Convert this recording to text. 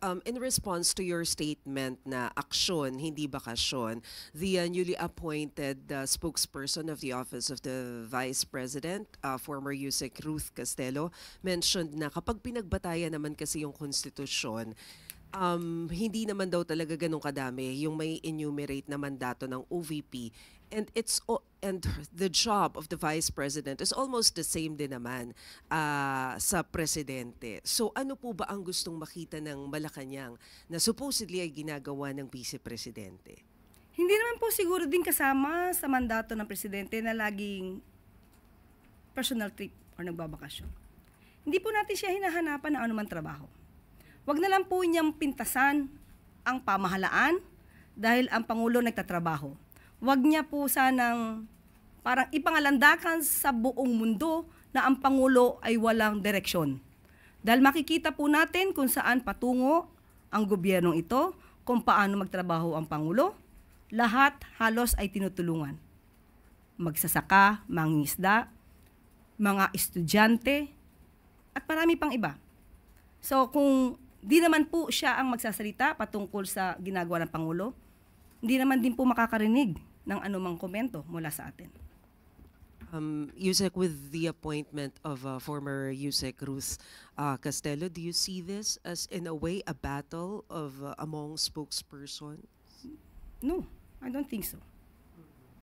In response to your statement na aksyon, hindi bakasyon, the newly appointed spokesperson of the Office of the Vice President, former Yusek Ruth Castelo, mentioned na kapag pinagbatayan naman kasi yung konstitusyon, hindi naman daw talaga ganun kadami yung may enumerate na mandato ng OVP, and the job of the vice president is almost the same din naman sa presidente. So ano po ba ang gustong makita ng Malacanang na supposedly ay ginagawa ng vice presidente? Hindi naman po siguro din kasama sa mandato ng presidente na laging personal trip or nagbabakasyon. Hindi po natin siya hinahanapan ng anumang trabaho. Wag na lang po niyang pintasan ang pamahalaan dahil ang Pangulo nagtatrabaho. Wag niya po sanang parang ipangalandakan sa buong mundo na ang Pangulo ay walang direksyon. Dahil makikita po natin kung saan patungo ang gobyernong ito, kung paano magtrabaho ang Pangulo, lahat halos ay tinutulungan. Magsasaka, mangingisda, mga estudyante, at marami pang iba. So kung di naman po siya ang magsasalita patungkol sa ginagawa ng Pangulo, hindi naman din po makakarinig ng anumang komento mula sa atin. Yusek, with the appointment of former Yusek Ruth Castelo, do you see this as in a way a battle of among spokespersons? No, I don't think so.